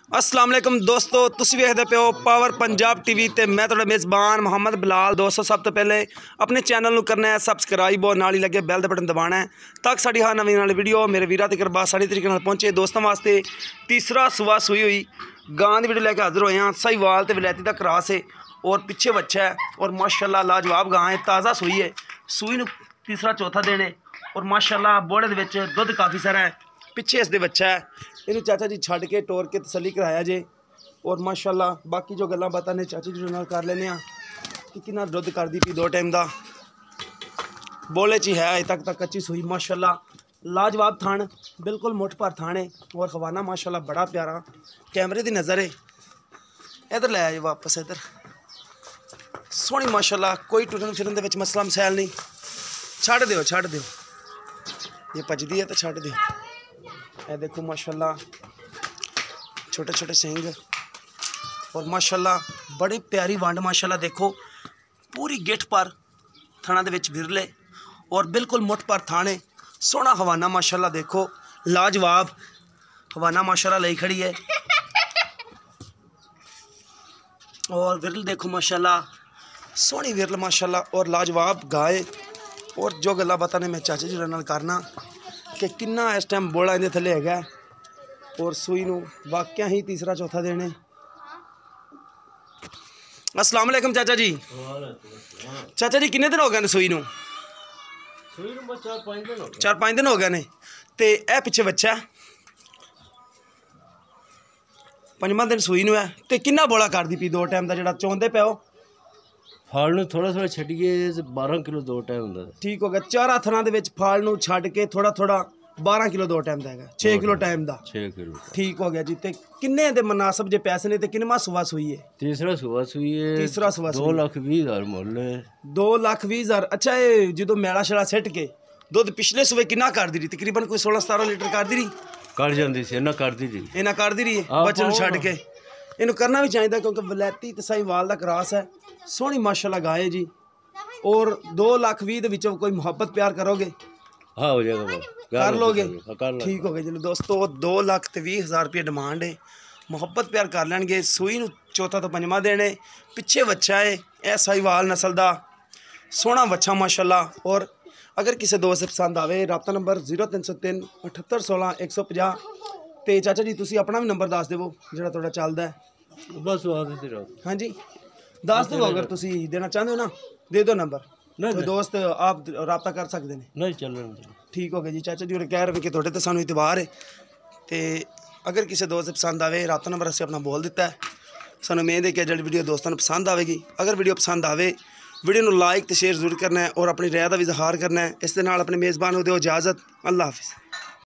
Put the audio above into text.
अस्सलाम वालेकुम दोस्तों, तुसीं वेखदे पे हो पावर पंजाब टीवी ते मैं तुहाडा मेज़बान मोहम्मद बिलाल। दोस्तों सब तो पहले अपने चैनल नूं करना है सबसक्राइब और नाल ही लगे बैल दा बटन दबाना है ताकि साडी हर नवीं नाल वीडियो मेरे वीरां तक आसानी तरीके नाल पहुंचे। दोस्तों वास्ते तीसरा सुबह सूई हुई गां दी वीडियो लैके हाजिर होए हां। साहीवाल ते विलायती दा क्रॉस है और पिछे बच्चा है और माशाअल्लाह लाजवाब गां है, ताज़ा सूई है। सूई नूं तीसरा चौथा दिन है और माशाअल्लाह बोड़े दे विच दुध काफ़ी सारा है। पिछे इसके बच्चा है, इन्हूं चाचा जी छड़ के टोर के तसली कराया जे और माशाअल्लाह बाकी जो गल्लां बातां ने चाची जी नाल कर लेने कि कितना दुध कर दी पी दो टाइम दा बोले च है। अजे तक कच्ची सूई माशाअल्लाह लाजवाब थान, बिल्कुल मुठ पर थान है और खवाना माशाअल्लाह बड़ा प्यारा कैमरे की नज़र है। इधर ले आए वापस, इधर सोहनी माशाअल्लाह, कोई टुरन फिरन दे विच मसला मसैल नहीं। छड़ दिओ ये भजदी है तो छड़ दिओ। ये देखो माशाअल्लाह छोटे छोटे सिंग और माशाअल्लाह बड़ी प्यारी वंड। माशाअल्लाह देखो पूरी गिठ पर थाना दे विच विरले और बिल्कुल मुठ पर थाने सोहना हवाना माशाअल्लाह देखो लाजवाब हवाना माशाअल्लाह लई खड़ी है। और विरल देखो माशाअल्लाह सोहनी विरल माशाअल्लाह और लाजवाब गाय। और जो गल्लां बातां ने मैं चाचा जी नाल करना कि किन्ना इस टाइम बोला इहदे थल्ले हैगा और सूई नूं वाकया ही तीसरा चौथा दिन है। अस्सलाम वालेकुम चाचा जी। चाचा जी किन्ने दिन हो गए ने सूई नूं? 4-5 दिन हो गए ने ते ए पिछे बच्चा है, पंजवां दिन सूई नूं है ते किन्ना बोला कर दी पी दो टाइम दा जिहड़ा चौंदे पे हो? फाल नूं थोड़ा थोड़ा छड्डिए 12 किलो दो टाइम हुंदा। ठीक हो गया, 4 हथां दे विच फाल नूं छड्ड के थोड़ा थोड़ा 12 किलो दो टाइम दा हैगा, 6 किलो टाइम दा। 6 किलो ठीक हो गया जी। ते किन्ने दे मुनासिब जे पैसे ने ते किन्नवां सुबह सूई है? तीसरा सुबह सूई है। तीसरा सुबह 2,20,000 मुੱਲ है। 2,20,000। अच्छा, ये जो मैला शैला सिट के दुध पिछले सुबह किन्ना कर दी रही? तकरीबन कोई 16-17 लीटर कर दी रही? कर जाती सी, इन्ना कर दी जी। इन्ना कर दी रही है बच्चे नूं छड्ड के। इन्हूं करना भी चाहिए क्योंकि विलायती ते साहीवाल दा क्रॉस है। सोहनी माशाअल्लाह गाय है जी। और 2,20,000 दे विचों कोई मुहब्बत प्यार करोगे? हाँ हो जाएगा, कर लोगे? ठीक हो गया चलो दोस्तों, 2,20,000 रुपये डिमांड है। मुहब्बत प्यार कर लैणगे। सूई नूं चौथा तो पंजवां दिन है। पिछे बच्चा है, यह साहीवाल नस्ल का सोहना बच्चा माशाअल्लाह। और अगर किसी दोस्त पसंद आवे राबता नंबर 0303 7816 150। तो चाचा जी तुसी अपना भी नंबर दस देवो जिहड़ा तुहाडा चलदा है। बस हाँ जी दस दो, अगर तुसी देना चाहते हो ना दे दो नंबर, तो दोस्त आप रबता कर सकते हैं। नहीं चलना। ठीक हो गया जी। चाचा जी और कह रहे कि थोड़े तो सानू इतबार है, तो अगर किसी दोस्त पसंद आवे रबता नंबर असीं अपना बोल दिता है। सानू उम्मीद है कि जी वीडियो दोस्तों को पसंद आएगी। अगर वीडियो पसंद आवे वीडियो को लाइक तो शेयर जरूर करना है और अपनी राय का भी इजहार करना है। इस दे नाल अपने मेज़बान हो दो इजाज़त। अल्लाह हाफिज़।